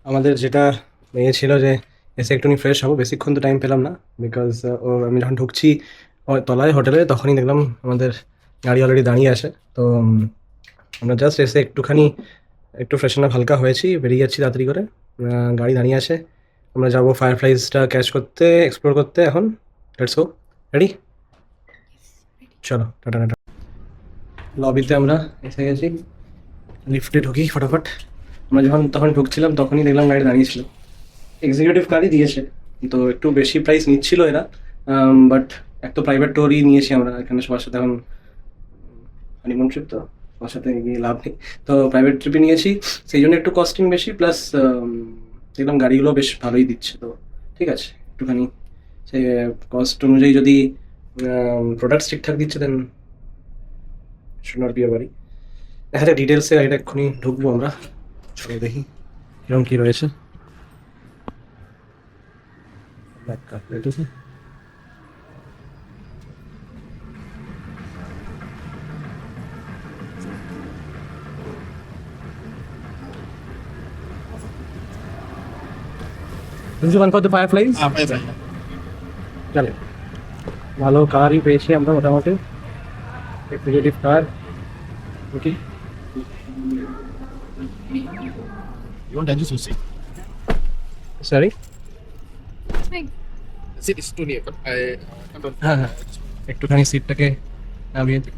আমাদের যেটা ছিল যে এসে একটুখানি ফ্রেশ হবো, বেশিক্ষণ তো টাইম পেলাম না। বিকজ আমি যখন ঢুকছি তলায় হোটেলে, তখনই দেখলাম আমাদের গাড়ি অলরেডি দাঁড়িয়ে আছে। তো আমরা জাস্ট এসে একটু ফ্রেশন আপ হালকা হয়েছি, বেরিয়ে যাচ্ছি তাড়াতাড়ি করে। গাড়ি দাঁড়িয়ে আছে, আমরা যাবো ফায়ারফ্লাইজটা ক্যাচ করতে, এক্সপ্লোর করতে। এখন লেটস গো। রেডি? চলো, টাটা টাটা। লবিতে আমরা এসে গেছি, লিফটে ঢুকি ফটাফট। আমরা তখন ঢুকছিলাম তখনই দেখলাম গাড়ি দাঁড়িয়েছিল। এক্সিকিউটিভ কারই দিয়েছে, তো একটু বেশি প্রাইস নিচ্ছিল এরা। বাট এক তো প্রাইভেট ট্যুরই নিয়েছি আমরা এখানে সবার সাথে। এখন হানিমুন ট্রিপ, তো সবার সাথে গিয়ে লাভ নেই, তো প্রাইভেট ট্রিপই নিয়েছি। সেই জন্য একটু কস্টিং বেশি, প্লাস দেখলাম গাড়িগুলো বেশ ভালোই দিচ্ছে। তো ঠিক আছে, একটুখানি সেই কস্ট অনুযায়ী যদি প্রোডাক্টস ঠিকঠাক দিচ্ছে, দেন শুড নট বি আ ওয়ারি। দেখা যাক ডিটেলসে গাড়িটা এক্ষুনি ঢুকবো আমরা। চলো দেখি কিরকম কী রয়েছে। ব্ল্যাক কার্পেট আছে। This is one for the Fireflies. চলে, ভালো কারই পেয়েছি আমরা মোটামুটি, executive car. Okay, You want Angel's seat? Sorry. The seat is too near. I can't. হ্যাঁ হ্যাঁ, একটুখানি সিটটাকে নামিয়ে দিক।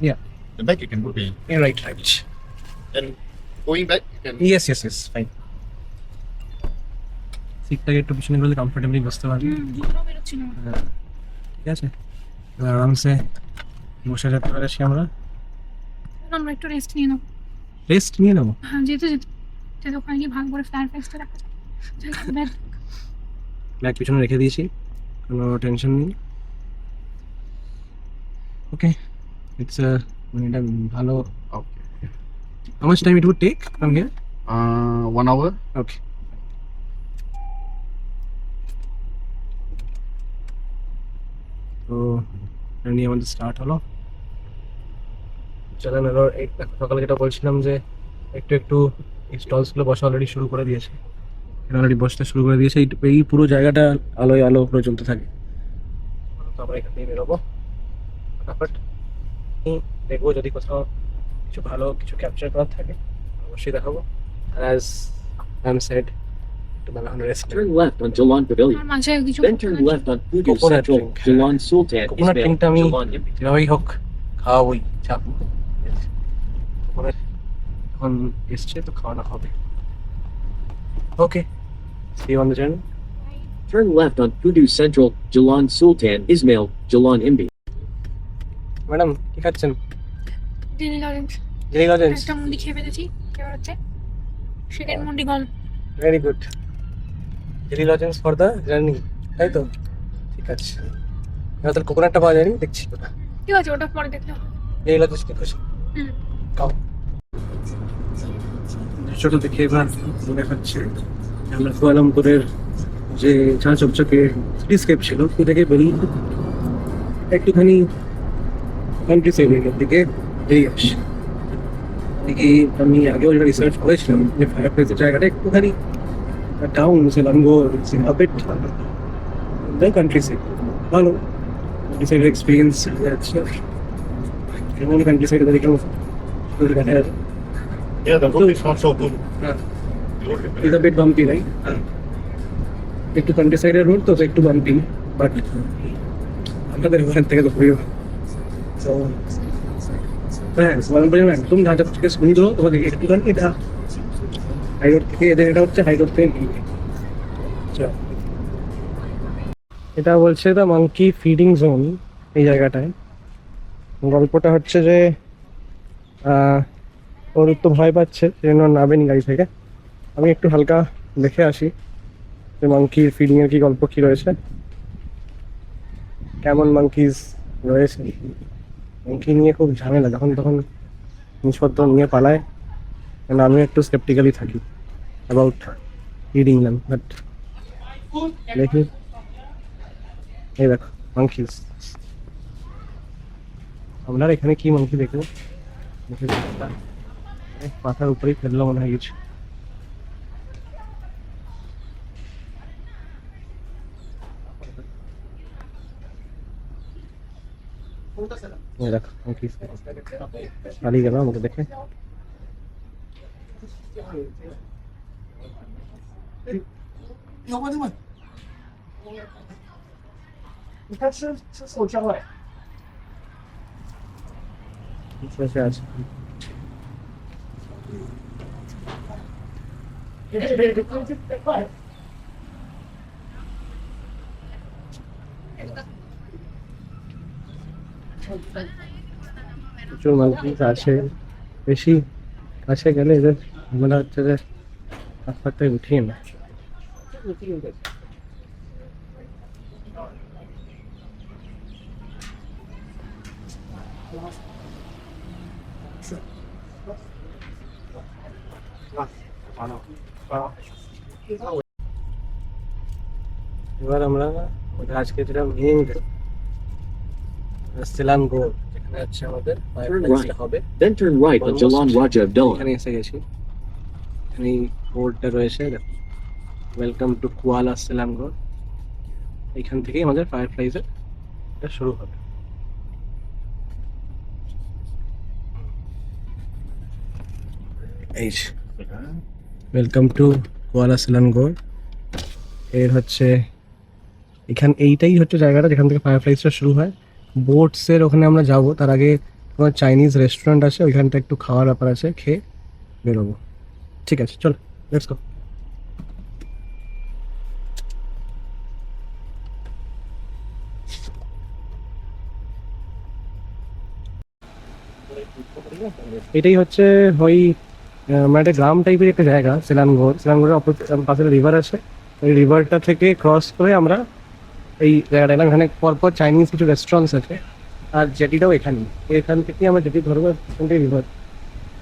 Yeah, The back you can put in. right, right. And going back, you can. Yes, yes, yes, fine. সিটটাকে একটু পিছনে করলে comfortably বসতে পারবি। হ্যাঁ, ঠিক আছে, এবার আরামসে বসে যেতে পারছি আমরা। আমরা একটু রেস্ট নিয়ে নেবো। রেস্ট নিয়ে নেবো। হ্যাঁ, যেতে ওখানে গিয়ে ভালো করে ফ্লায়ার ফেস্টটা দেখা যায়। ব্যাগ পিছনে রেখে দিয়েছি, কোনো টেনশন নেই। ওকে, ইটস মানে এটা ভালো। Okay. How much time it would take from here? 1 hour. Okay. তো এটা নিয়ে আমাদের স্টার্ট হলো। চলেন এবার সকালে যেটা বলছিলাম যে একটু এই স্টলসগুলো বসা অলরেডি শুরু করে দিয়েছে। অলরেডি বসতে শুরু করে দিয়েছে। এই পুরো জায়গাটা আলোয় আলো পুরো জ্বলতে থাকে। তো আমরা এখান থেকে বেরোবো ফটাফট। দেখবো যদি কোথাও কিছু ক্যাপচার করার থাকে অবশ্যই দেখাবো। As I am said, Turn left on Jalan Pavilion. আর মাঝে কিছু Then turn left on Fudu Coconut Central, drink. Jalan Sultan, coconut Ismail, ড্রিঙ্কটা আমি Jalan Imbi. যেভাবেই হোক খাওয়াবই, চাপ। এখন এসছে তো খাওয়ানো হবে। Okay, see you on the journey. Turn left on Fudu Central, Jalan Sultan, Ismail, Jalan Imbi. Madam কি খাচ্ছেন? ডেলি লরেন্স জেলি লজেন্স। একটা মুন্ডি খেয়ে ফেলেছি, এবার হচ্ছে সেকেন্ড মুন্ডি গল। Very good. Jelly lozenge for the journey, তাই তো? ঠিক আছে, এবার তাহলে কোকোনাটটা পাওয়া যায়নি দেখছি। ঠিক আছে, ওটা পরে দেখতে হবে। জেলি লজেন্স কি খুশি খাও। দৃশ্যটা দেখে এবার মনে হচ্ছে আমরা কুয়ালালামপুরের যে চা চকচকে সিটিস্কেপ ছিল সে থেকে বেরিয়ে একটুখানি কান্ট্রি সাইডের দিকে বেরিয়ে আসি। দেখি আমি আগেও যেটা রিসার্চ করেছিলাম যে ফায়ারপ্লেসের জায়গাটা একটুখানি টাউন সেলাঙ্গো সিঙ্গাপেট কান্ট্রি সাইড ভালো। কান্ট্রি সাইডের এক্সপিরিয়েন্স আছে, যেমন কান্ট্রি সাইডে দেখলাম দেখা যাচ্ছে। Yeah, the road is not so good. It's a bit bumpy, right? একটু কান্ট্রি সাইডের রোড তো একটু বাম্পি, বাট আমাদের ওখান থেকে তো খুবই ভালো। So, হ্যাঁ, সোনারপুরের একদম ঢাকা থেকে সুন্দর। তোমাদের একটুখানি এটা হাই রোড থেকে, এদের এটা হচ্ছে হাই রোড থেকে নিয়ে। এটা বলছে দ্য মাঙ্কি ফিডিং জোন এই জায়গাটায়। গল্পটা হচ্ছে যে ওর তো ভয় পাচ্ছে, সেজন্য নামেনি গাড়ি থেকে। আমি একটু হালকা দেখে আসি যে মাঙ্কির ফিডিং এর কি গল্প কি রয়েছে, কেমন মাঙ্কিজ রয়েছে। মাঙ্কি নিয়ে খুব ঝামেলা, যখন তখন জিনিসপত্র নিয়ে পালায়। আমি একটু স্কেপটিক্যালি থাকি অ্যাবাউট ফিডিং দেম, বাট দেখি। এই দেখো মাঙ্কিজ, আমরা আর এখানে কি মাংকি দেখবো, মাথার উপরেই ফেললো মনে হয় কিছু। এই দেখো monkey পালিয়ে গেল আমাকে দেখে। বসে আছে। প্রচুর মানুষ আছে, বেশি কাছে গেলে এদের মনে হচ্ছে যে হাত পাত থেকে উঠিয়ে না। এবার আমরা আমাদের আজকে যেটা মেইন সিলাঙ্গো, যেখানে হচ্ছে আমাদের ফায়ারপ্লেসটা হবে, Then turn right on Jalan Raja Abdullah. এখানে এসে গেছি। এখানে বোর্ডটা রয়েছে, ওয়েলকাম টু কুয়ালা সিলাঙ্গো। এখান থেকেই আমাদের ফায়ারফ্লাইজের শুরু হবে। এই ওয়েলকাম টু কুয়ালা সিলাঙ্গো। এর হচ্ছে এইটাই হচ্ছে জায়গাটা যেখান থেকে ফায়ারফ্লাইজটা শুরু হয়। বোটসের ওখানে আমরা যাব, তার আগে তোমার চাইনিজ রেস্টুরেন্ট আছে, ওইখানটা একটু খাওয়ার ব্যাপার আছে, খেয়ে বেরোবো। ঠিক আছে, চলো লেটস গো। এটাই হচ্ছে ওই মানে একটা গ্রাম টাইপের একটা জায়গা, সিলাঙ্গোর পাশে রিভার আছে। ওই রিভারটা থেকে ক্রস করে আমরা এই জায়গাটা এলাম। এখানে পরপর চাইনিজ কিছু রেস্টুরেন্টস আছে, আর জেটিটাও এখান থেকেই আমরা জেটি ধরবো, এখান থেকে রিভার।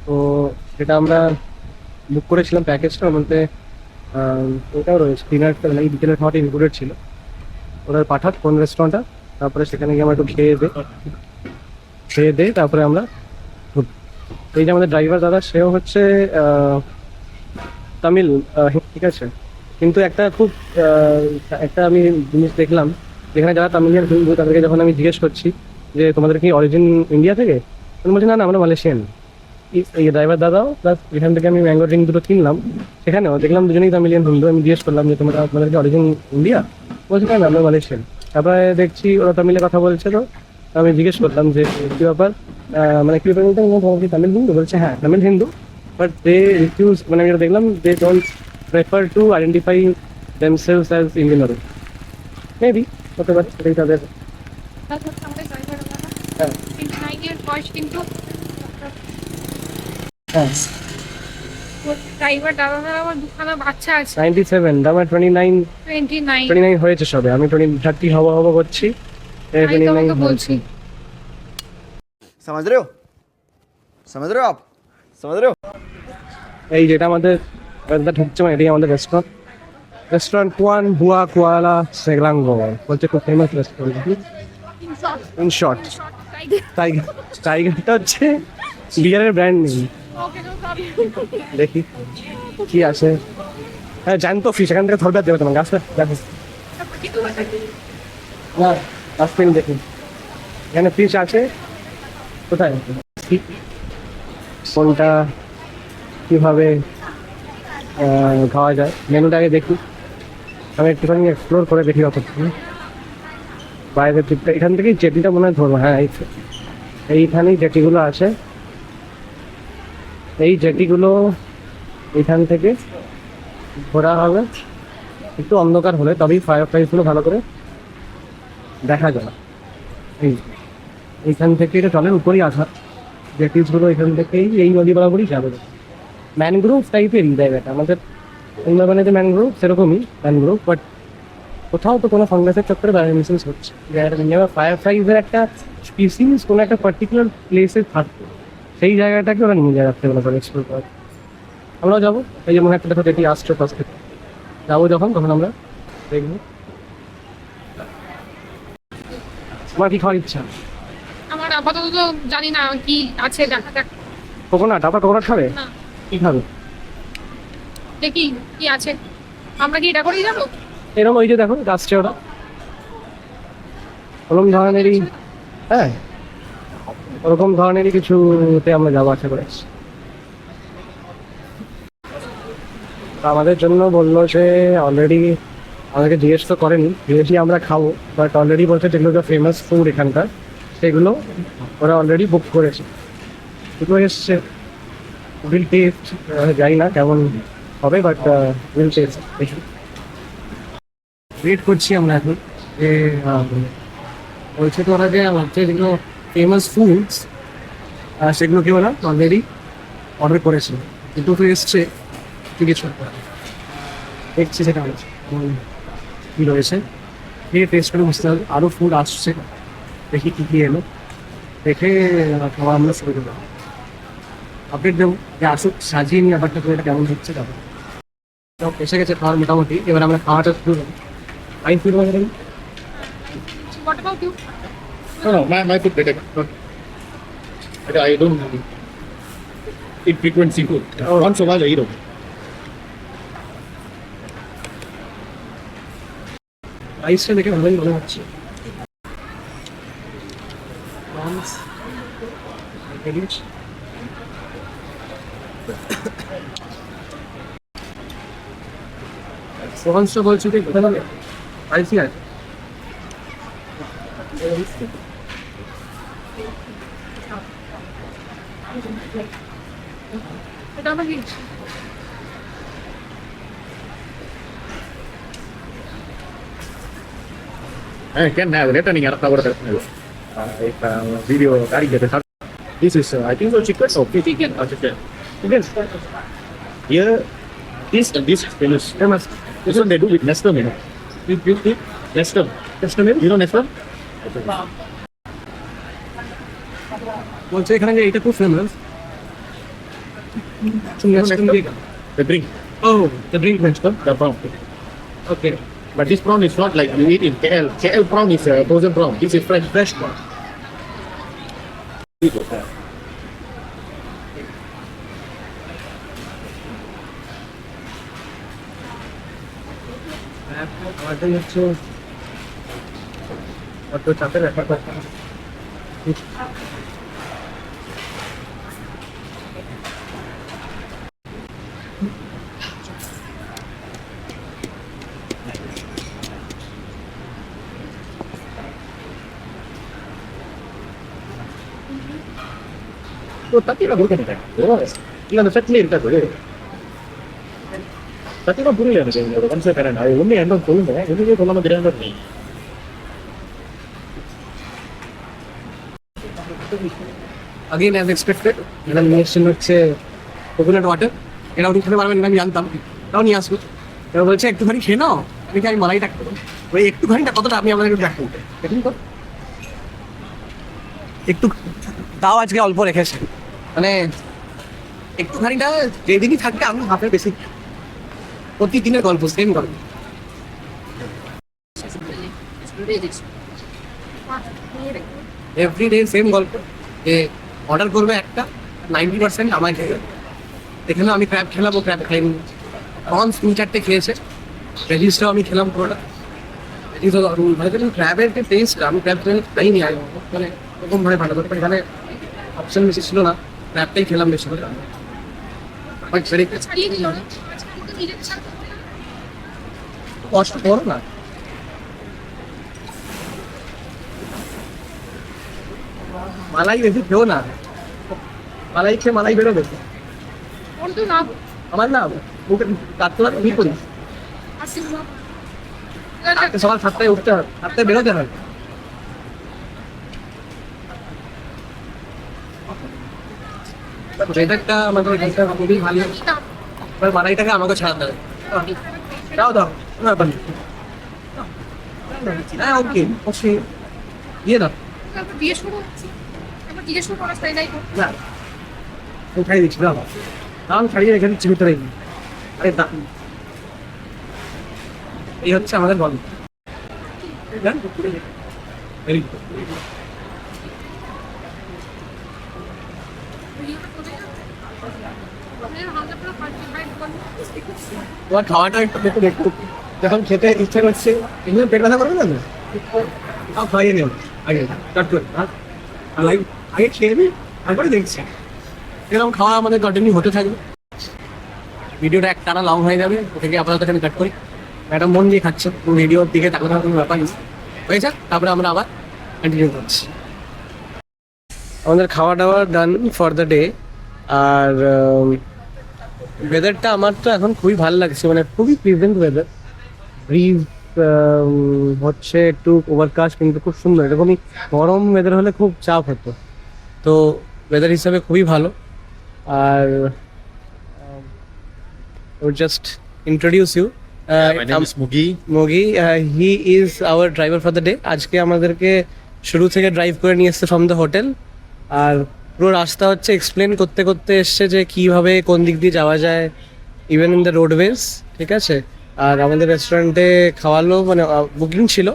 তো যেটা আমরা বুক করেছিলাম প্যাকেজটা, ওর মধ্যে ওটাও রয়েছে, ডিনার এই বিকেলের খাওয়াটা ইনক্লুডেড ছিল। ওরা পাঠাত কোন রেস্টুরেন্টটা, তারপরে সেখানে গিয়ে আমরা একটু খেয়ে দেই তারপরে আমরা ঢুকবো। এই যে আমাদের ড্রাইভার দাদা, সেও হচ্ছে তামিল, ঠিক আছে। কিন্তু একটা আমি জিনিস দেখলাম, যেখানে যারা তামিলিয়ান হিন্দু তাদেরকে যখন আমি জিজ্ঞেস করছি যে তোমাদের কি অরিজিন ইন্ডিয়া থেকে, আমি বলছি না না আমরা মালয়েশিয়ান। এই ড্রাইভার দাদাও প্লাস এখান থেকে আমি ম্যাঙ্গো ড্রিঙ্ক দুটো কিনলাম, সেখানেও দেখলাম দুজনেই তামিলিয়ান হিন্দু। আমি জিজ্ঞেস করলাম যে তোমাদের কি অরিজিন ইন্ডিয়া, বলছি না আমরা মালয়েশিয়ান। তারপরে দেখছি ওরা তামিলে কথা বলছে, তো আমি জিজ্ঞেস করলাম যে কি ব্যাপার, মানে কি ব্যাপার বলতে তোমার কি তামিল হিন্দু, বলছে হ্যাঁ Tamil Hindu, but they refuse, মানে আমি দেখলাম they don't prefer to identify themselves as Indian origin. Maybe হতে পারে, এটাই তাদের। হ্যাঁ 29 years বয়স, কিন্তু হ্যাঁ ড্রাইভার দাদাদের আবার দুখানা বাচ্চা আছে। 97, আমার 29 হয়েছে সবে, আমি 30 হব করছি। আমি তোমাকে বলছি समझ रहे हो समझ रहे हो आप समझ रहे हो এই যেটা আমাদের ঢুকছে, মানে এটাই আমাদের রেস্টুরেন্ট কুয়ান হুয়া কুয়ালা সিলাঙ্গো, বলছে খুব ফেমাস রেস্টুরেন্ট। ইন শর্ট টাইগারটা হচ্ছে বিয়ারের ব্র্যান্ড নেই। দেখি কি আছে। হ্যাঁ জ্যান্ত ফিশ, এখান থেকে ধরবে দেবে তোমার গাছটা, দেখো না গাছটা দেখি এখানে ফিশ আছে। কোথায় কোনটা কিভাবে খাওয়া যায়, মেনুটাকে দেখি, আমি একটুখানি এক্সপ্লোর করে দেখি অতক্ষণ বাইরের দিকটা। এখান থেকেই জেটিটা মনে হয় ধরবো। হ্যাঁ এইখানেই জেটিগুলো আছে, এই জেটিগুলো এইখান থেকে ঘোরা হবে। একটু অন্ধকার হলে তবেই ফায়ারফ্লাইগুলো ভালো করে দেখা যায়। এইখান থেকে এটা জলের উপরেই আসা, জেটিসগুলো এখান থেকেই এই নদী বরাবরই যাবে। ম্যানগ্রোভ টাইপেরই জায়গাটা আমাদের সুন্দরবনেতে, ম্যানগ্রোভ সেরকমই ম্যানগ্রোভ, বাট কোথাও তো কোনো ফাঙ্গাসের চক্করে বায়োমিসেন্স হচ্ছে। জায়গাটা এবার ফায়ারফ্লাইজের একটা স্পিসিস কোনো একটা পার্টিকুলার প্লেসে থাকবে, সেই জায়গাটাকে ওরা নিয়ে যায় রাত্রেবেলা করে এক্সপ্লোর করে। আমরাও যাবো, এই যে মনে একটা দেখো যেটি আসছে ফার্স্ট থেকে যাবো যখন, তখন আমরা দেখবো। তোমার কি খাওয়ার ইচ্ছা? আমার আপাতত তো জানি না কি আছে, দেখা যাক। কোকোনাট, আবার কোকোনাট খাবে? না, কি খাবে? দেখি কি আছে। আমরা কি এটা করেই যাবো? এরকম ওই যে দেখো গাছটা ওটা ওরকম ধরনেরই, হ্যাঁ ওরকম ধরনেরই কিছুতে আমরা যাবো আশা করে। তো আমাদের জন্য বললো যে অলরেডি আমাদেরকে জিজ্ঞেস তো করেনি যেহেতু আমরা খাবো, বাট অলরেডি বলছে যেগুলো যে ফেমাস ফুড এখানকার সেগুলো ওরা অলরেডি বুক করেছে, দুটো এসছে। উইল টেস্ট, জানি না কেমন হবে, বাট উইল টেস্ট দেখি। ওয়েট করছি আমরা এখন যে বলছে তো ওরা যে হচ্ছে যেগুলো ফেমাস ফুডস সেগুলো কি ওরা অলরেডি অর্ডার করেছে, কিন্তু তো এসছে কিছু দেখছি সেটা হচ্ছে কী রয়েছে, গিয়ে টেস্ট করে বুঝতে হবে। আরও ফুড আসছে, দেখি কী কী এলো, দেখে খাওয়া আমরা শুরু দেবো, আপডেট দেবো যে আসুক, সাজিয়ে নিয়ে ব্যাপারটা করে এটা কেমন হচ্ছে যাবো। এসে গেছে খাওয়ার মোটামুটি, এবার আমরা খাওয়াটা শুরু করবো। আই ফুড বাজারে What about you? No, my food better. I don't eat frequent seafood. Once a while I eat it. রাইসটা দেখে ভালোই মনে হচ্ছে। সোহানসটা বলছি যে কোথায় যাবে? আইসি আছে। এটা আমরা কি? Can have returning at our video. This is I think so chicken or chicken. Chicken. Here, this and this is famous. Famous This one they do with Nestum, you know. With Nestum. টেস্টটা মেন You know Nestum? বলছে এখানে যে এইটা খুব ফেমাস। The drink, ও the drink Nestum, the prawn. Okay But this prawn is not like you eat in KL. KL prawn is frozen prawn. This is fresh. Fresh আমাদের হচ্ছে অত চাপের ব্যাপার কথা না। So tadi lah bukan ini. Ini ada set clear kan boleh. Tadi lah boleh ada sini. Kan saya pernah. Ini yang dong kolom ya. Ini dia kolom ada yang dong. Again as expected এটা নিয়ে এসছেন হচ্ছে coconut water. এটা উনি খেতে পারবেন না আমি জানতাম, তাও নিয়ে আসবো। এবার বলছে একটুখানি খেয়ে নাও, আমি মালাইটা খাবো। ওই একটুখানিটা কতটা আপনি আপনাদের একটু দেখুন, দেখুন তো একটু, তাও আজকে অল্প রেখেছে, মানে একটুখানিটা যেদিনই থাকবে আমি হাফে বেশি, প্রতিদিনের গল্প, সেম গল্প। এভরিডে সেম গল্প, যে অর্ডার করবে একটা 90% আমায় খেয়ে যাবে। এখানে আমি ক্র্যাব খেলাম, ও ক্র্যাব খাইনি। প্রনস 3-4টে খেয়েছে, রেজিসটাও আমি খেলাম পুরোটা। ক্র্যাবের যে টেস্ট, আমি ক্র্যাব খাইনি আগে, মানে এরকমভাবে ভালো করতে এখানে অপশন বেশি ছিল না, ক্র্যাবটাই খেলাম বেশি করে। ছাড়িয়ে দিল না, আজকে নিজের ছাড়তে হবে না। কষ্ট করো না, মালাই বেশি খেও না, মালাই খেয়ে মালাই বেরোবে। ওর তো লাভ আমার না মুখে কাটতে তুমি করিস, আসছে না। আজকে সকাল 7টায় উঠতে হবে, 7টায় বেরোতে হবে। ওয়েদারটা আমাদের এখানটা খুবই ভালো, এবার মালাইটাকে আমাকে ছাড়াতে হবে। দাও দাও, কোনো ব্যাপার নেই। হ্যাঁ ওকে, অবশ্যই দিয়ে দাও। তারপর জিজ্ঞেস করবো, তারপর জিজ্ঞেস করবো ওরা তাই না উঠাই দিচ্ছি, দাও দাম ছাড়িয়ে রেখে দিচ্ছি ভিতরে। আরে দাম, এই হচ্ছে আমাদের গল্প। তোমার খাওয়াটা একটু দেখুন একটু যখন খেতে ইচ্ছে করছে এগুলো পেট ব্যথা করবে না তো? তাও খাইয়ে নেব আগে চট করে আগে খেয়ে নিই তারপরে দেখছি এরকম খাওয়া আমাদের কন্টিনিউ হতে থাকবে। ভিডিওটা এক টানা লং হয়ে যাবে, ওটাকে আপাতত আমি কাট করি। ম্যাডাম মন দিয়ে খাচ্ছে, ভিডিওর দিকে তাকানো কোনো ব্যাপার নেই, হয়ে যাক তারপরে আমরা আবার কন্টিনিউ করছি। আমাদের খাওয়া দাওয়া ডান ফর দ্য ডে। আর ওয়েদারটা আমার তো এখন খুবই ভালো লাগছে, মানে খুবই প্লিজেন্ট ওয়েদার। ব্রিজ হচ্ছে একটু ওভারকাস্ট কিন্তু খুব সুন্দর। এরকমই গরম ওয়েদার হলে খুব চাপ হতো, তো ওয়েদার হিসাবে খুবই ভালো। আর just introduce you My name is Mugi. Mogi, he is our driver for the day. আজকে আমাদেরকে শুরু থেকে ড্রাইভ করে নিয়ে এসছে ফ্রম দ্য হোটেল, আর পুরো রাস্তা হচ্ছে এক্সপ্লেন করতে করতে এসছে যে কীভাবে কোন দিক দিয়ে যাওয়া যায়, ইভেন ইন দ্য রোডওয়েজ, ঠিক আছে। আর আমাদের রেস্টুরেন্টে খাওয়ালো, মানে বুকিং ছিল,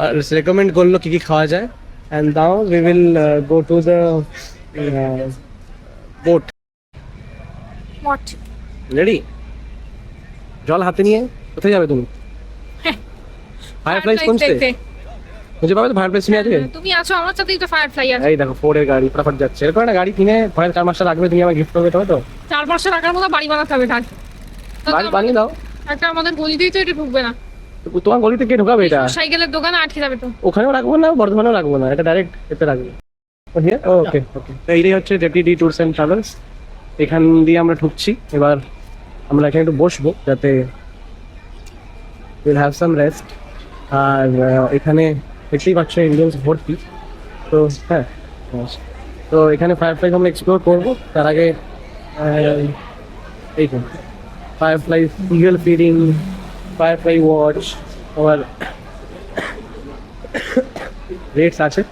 আর রেকমেন্ড করলো কী কী খাওয়া যায়। And now we will go to the boat. Math ready? জল হাতে নিয়ে কোথায় যাবে তুমি? ফায়ারফ্লাইজ কোনছে খুঁজে পাবে তো? ফায়ারফ্লাইজ নিয়ে আছে। তুমি আছো আমার সাথেই তো ফায়ারফ্লাই আছে। এই দেখো ফোর্ডের গাড়ি ফটাফট যাচ্ছে। এরকম একটা গাড়ি কিনে ঘরের 4 মাসটা রাখবে, তুমি আমার গিফট করবে, তবে তো 4-5 টাকার মতো বাড়ি বানাতে হবে। তার বাড়ি বানিয়ে দাও। একটা আমাদের গলিতেই তো এটা ঢুকবে না, তো তোমার গলিতে কে ঢোকাবে এটা? সাইকেলের দোকানে আটকে যাবে তো। ওখানেও রাখবো না, বর্ধমানেও রাখবো না, এটা ডাইরেক্ট এতে রাখবো। ওকে ওকে, তো এইটাই হচ্ছে জেটিডি ট্যুরস অ্যান্ড ট্রাভেলস। এখান দিয়ে আমরা ঢুকছি। এবার আমরা এখানে একটু বসবো যাতে উইল হ্যাভ সাম রেস্ট। আর এখানে দেখতেই পাচ্ছ ইন্ডিয়ান্স ভর্তি, তো হ্যাঁ। তো এখানে ফায়ারফ্লাইজ আমরা এক্সপ্লোর করবো। তার আগে এই তো firefly eagle feeding, firefly watch, আবার রেটস আছে।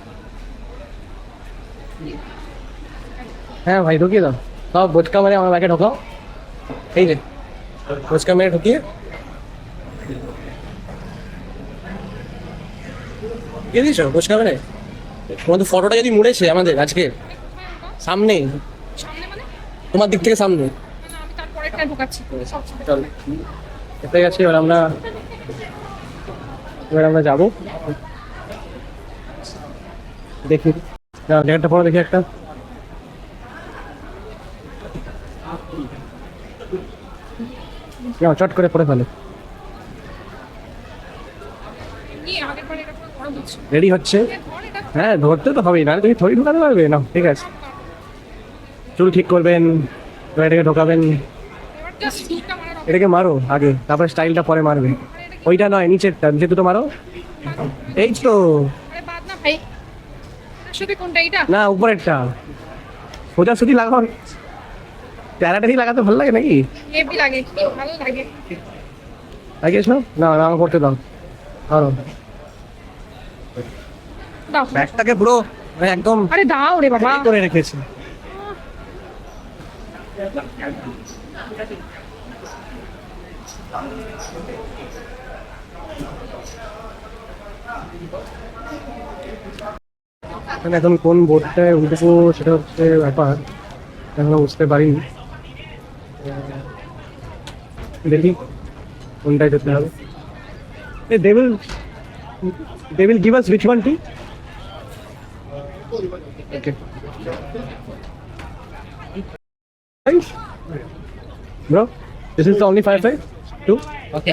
হ্যাঁ ভাই ঢুকিয়ে দাও সব বোচকা মেরে আমার ব্যাগে ঢোকাও। এই যে বোচকা মেরে ঢুকিয়ে কে দিয়েছো বোচকা মেরে? তোমাদের ফটোটা যদি মুড়েছে আমাদের আজকে সামনে, তোমার দিক থেকে সামনে। আমি তারপরেরটা ঢুকাচ্ছি সব সময়। চল এতে গেছি। এবার আমরা যাবো, দেখি জায়গাটা পরে দেখি একটা। চট করে পড়ে ফেলে। নিয়ে আগের পরে এটা পুরো গরম হচ্ছে। রেডি হচ্ছে? ধর এটা, হ্যাঁ ধরতে তো হবেই, না তুমি থরি ঢোকাতে পারবে না। ঠিক আছে, চুল ঠিক করবেন, এবার এটাকে ঢোকাবেন। এবার জাস্ট দুধটা মারার অপেক্ষা। এটাকে মারো আগে, তারপরে স্টাইলটা পরে মারবে। ওইটা নয়, নিচেরটা, নিচে দুটো মারো। এই তো আরে বাদ না ভাই, আসলে কোনটা এটা? না, উপরেরটা সোজাসুজি লাগাও। ট্যারাটারি লাগাতে ভালো লাগে নাকি? হেভি লাগে, কি ভালো লাগে। লাগিয়েছ? না না, আমাকে করতে দাও। আরো দাও। ব্যাগটাকে পুরো মানে একদম আরে দাও রে বাবা। ready করে রেখেছি। এখন কোন বোর্ডটায় উঠবো সেটা হচ্ছে ব্যাপার, এখনো বুঝতে পারিনি। দেখি কোনটায় যেতে হবে। They will give us which one too? Okay. Nice. Bro, this is the only firefight? Two? Okay.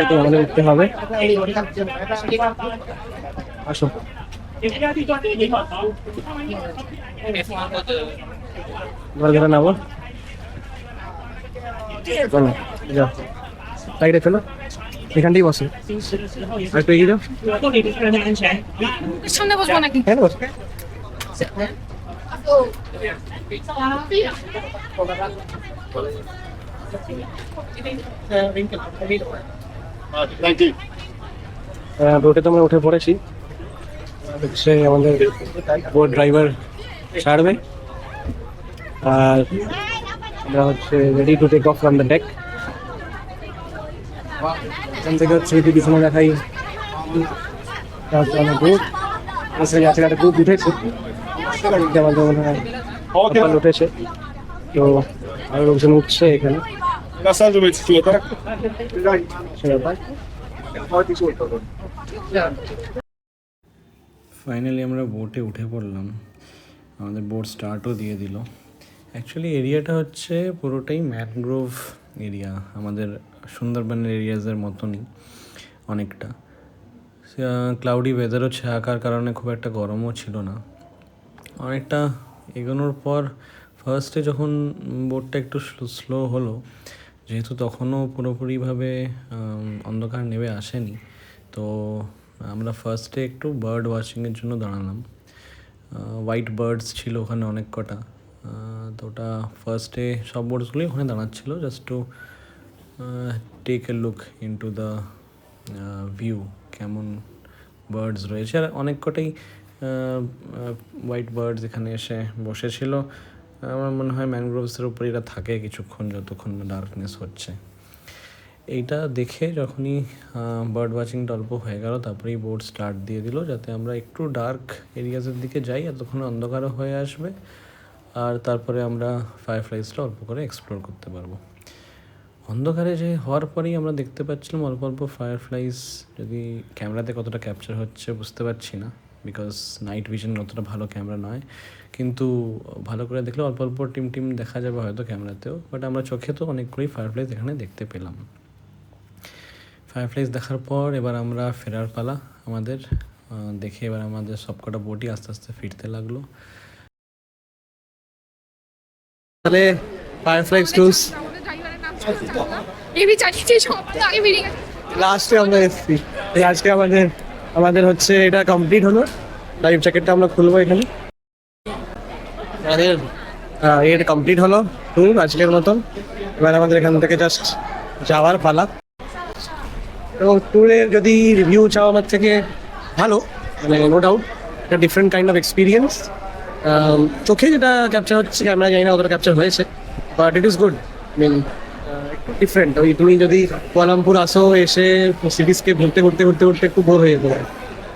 তো আমাদের উঠতে হবে। আসো। এবার ধরে নামো। চলো, যাও। সাইডে চলো, এখানটাই বসো। আর তুই এগিয়ে যাও। মুখের সামনে বসবো নাকি? হ্যাঁ বসো। Thank you. বোটে তো আমরা উঠে পড়েছি। সে আমাদের বোট ড্রাইভার ছাড়বে, আর আমরা হচ্ছে ready to take off from the deck. এখান থেকে হচ্ছে যদি পিছনে দেখাই বোট আছে, একটা গ্রুপ উঠেছে। আমাদের মনে হয় কপাল উঠেছে, তো আরো লোকজন উঠছে এখানে। সে ব্যাপার। ফাইনালি আমরা বোটে উঠে পড়লাম, আমাদের বোট স্টার্টও দিয়ে দিল। অ্যাকচুয়ালি এরিয়াটা হচ্ছে পুরোটাই ম্যানগ্রোভ এরিয়া, আমাদের সুন্দরবনের এরিয়াজের মতনই অনেকটা। ক্লাউডি ওয়েদারও থাকার কারণে খুব একটা গরমও ছিল না। অনেকটা এগোনোর পর ফার্স্টে যখন বোটটা একটু স্লো হলো, যেহেতু তখনও পুরোপুরিভাবে অন্ধকার নেমে আসেনি, তো আমরা ফার্স্টে একটু বার্ড ওয়াচিংয়ের জন্য দাঁড়ালাম। হোয়াইট বার্ডস ছিল ওখানে অনেক কটা, তো ওটা ফার্স্টে সব বার্ডসগুলোই ওখানে দাঁড়াচ্ছিলো just to take a look into the view, কেমন বার্ডস রয়েছে। আর অনেক কটাই হোয়াইট বার্ডস এখানে এসে বসেছিল। আমার মনে হয় ম্যানগ্রোভসের উপর এরা থাকে কিছুক্ষণ, যতক্ষণ ডার্কনেস হচ্ছে। এইটা দেখে যখনই বার্ড ওয়াচিংটা অল্প হয়ে গেল, তারপরেই বোট স্টার্ট দিয়ে দিল, যাতে আমরা একটু ডার্ক এরিয়াজের দিকে যাই, এতক্ষণ অন্ধকারও হয়ে আসবে, আর তারপরে আমরা ফায়ারফ্লাইসটা অল্প করে এক্সপ্লোর করতে পারবো। অন্ধকারে যে হওয়ার পরেই আমরা দেখতে পাচ্ছিলাম অল্প অল্প ফায়ারফ্লাইস, যদি ক্যামেরাতে কতটা ক্যাপচার হচ্ছে বুঝতে পারছি না, বিকজ নাইট ভিশন অতটা ভালো ক্যামেরা নয়, কিন্তু ভালো করে দেখলে অল্প অল্প টিম দেখা যাবে হয়তো ক্যামেরাতেও, বাট আমরা চোখে তো অনেকগুলোই ফায়ারফ্লাইস এখানে দেখতে পেলাম। ফায়ারফ্লাইস দেখার পর এবার আমরা ফেরার পালা আমাদের। দেখে এবার আমাদের সবকটা বোটই আস্তে আস্তে ফিরতে লাগলো। তাহলে ফায়ারফ্লাই ক্রুজ লাস্টে আমরা এসেছি, আজকে আমাদের হচ্ছে এটা কমপ্লিট হলো। লাইফ জ্যাকেটটা আমরা খুলবো এখানে। আমাদের এটা কমপ্লিট হলো ট্যুর আজকের মতন। এবার আমাদের এখান থেকে জাস্ট যাওয়ার পালা। তো ট্যুরের যদি রিভিউ চাও আমার থেকে, ভালো, মানে নো ডাউট একটা ডিফারেন্ট কাইন্ড অফ এক্সপিরিয়েন্স। চোখে যেটা ক্যাপচার হচ্ছে ক্যামেরা জানি না অতটা ক্যাপচার হয়েছে, বাট ইট ইজ গুড। মিন একটু ডিফারেন্ট। ওই তুমি যদি কুয়ালালামপুর আসো, এসে সিটিসকে ঘুরতে ঘুরতে ঘুরতে ঘুরতে একটু বোর হয়ে যেতে পারে,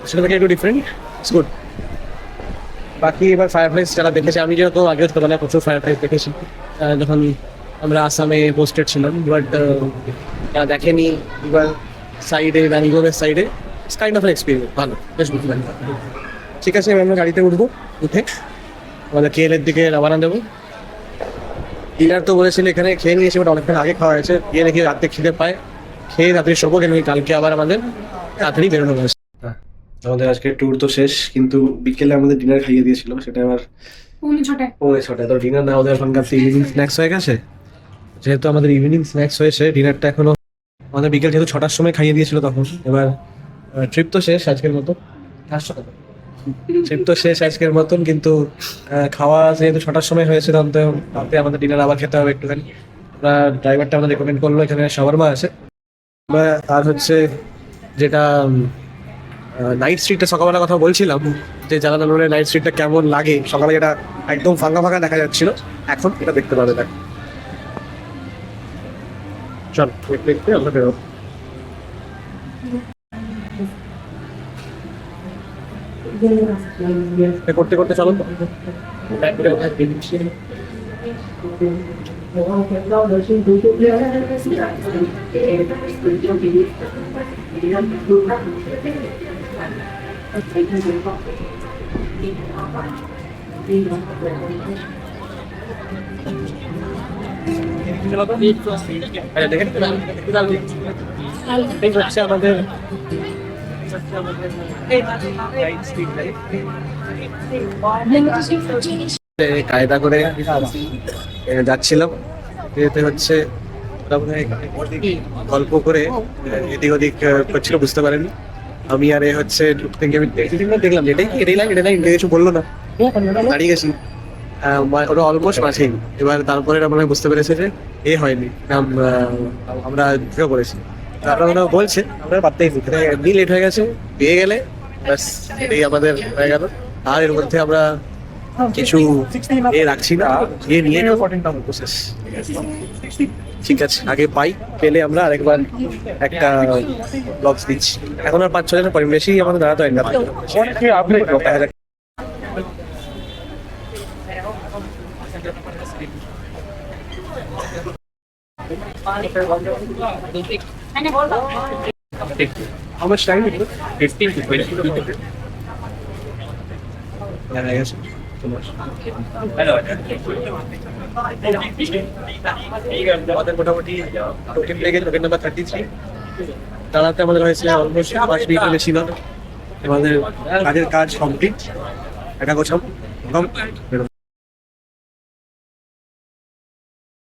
সেটা থেকে একটু ডিফারেন্ট, ইটস গুড। বাকি এবার ফায়ারফ্লাইস যারা দেখেছে, আমি যেরকম আগে ছোটবেলায় প্রচুর ফায়ারফ্লাইস দেখেছি যখন আমরা আসামে পোস্টেড ছিলাম, বাট দেখেনি এবার সাইডে ব্যাঙ্গালোরের সাইডে কাইন্ড অফ এক্সপিরিয়েন্স ভালো, বেশ বুঝতে পারি। ঠিক আছে, আমরা গাড়িতে উঠবো, উঠে আমাদের কেএলের দিকে রওনা দেবো। ডিনার তো বলেছিল এখানে খেয়ে নিয়েছি, বাট অনেকক্ষণ আগে খাওয়া হয়েছে। গিয়ে নাকি রাত্রে খিদে পায়, খেয়ে রাত্রে শোবো, কেন কালকে আবার আমাদের তাড়াতাড়ি বেরোনো হয়েছে। আমাদের আজকে ট্যুর তো শেষ, কিন্তু বিকেলে আমাদের ডিনার খাইয়ে দিয়েছিল, সেটা আবার পৌনে ছটায়। তো ডিনার না, ওদের এখনকার ইভিনিং স্ন্যাক্স হয়ে গেছে। যেহেতু আমাদের ইভিনিং স্ন্যাক্স হয়েছে, ডিনারটা এখনো আমাদের বিকেল যেহেতু 6টার সময় খাইয়ে দিয়েছিল তখন। এবার ট্রিপ তো শেষ আজকের মতো, ট্রিপ তো শেষ আজকের মতন, কিন্তু খাওয়া যেহেতু 6টার সময় হয়েছে, তাতে আমাদের ডিনার আবার খেতে হবে একটুখানি। আমরা ড্রাইভারটা আমাদের রেকমেন্ড করলো এখানে শাওয়ারমা আছে, আর হচ্ছে যেটা নাইট স্ট্রিটটা সকালবেলা কথা বলছিলাম, যে জানালা রোডের নাইট স্ট্রিটটা কেমন লাগে সকালে, যেটা একদম ফাঁকা ফাঁকা দেখা যাচ্ছিল, এখন এটা দেখতে পাবে। দেখ চল দেখতে আমরা বেরোবো। করতে করতে চলো তো। আমাদের কায়দা করে যাচ্ছিলাম, এতে হচ্ছে গল্প করে এদিক ওদিক করছিল, বুঝতে পারেনি। আমি আর এ হচ্ছে ঢুকতে গিয়ে আমি দেখলাম এটাই লাইন কিছু বললো না, দাঁড়িয়ে গেছি। ওটা অলমোস্ট মাঝেই। এবার তারপরে মনে হয় বুঝতে পেরেছে যে এ হয়নি, আমরা ঢুকে পড়েছি। তারপরে ওরা বলছে আমরা পারতেই এমনি লেট হয়ে গেছে, পেয়ে গেলে ব্যাস এটাই আমাদের হয়ে গেল। আর এর মধ্যে আমরা কিছু এ রাখছি না, এ নিয়ে প্রসেস। ঠিক আছে, আগে পাই, পেলে আমরা আরেকবার একটা ব্লগস দিচ্ছি। এখন আর 5-6 জনের বেশি আমাদের দাঁড়াতে হয় না। How much time it took? 15 to 20 minutes. Yeah, I guess. আমাদের মোটামুটি টোকেন পেয়ে গেছে, টোকেন নাম্বার 33। দাঁড়াতে আমাদের হয়েছে অলমোস্ট 5 মিনিট লেগেছিল। আমাদের কাজের কাজ কমপ্লিট, একা গোছাম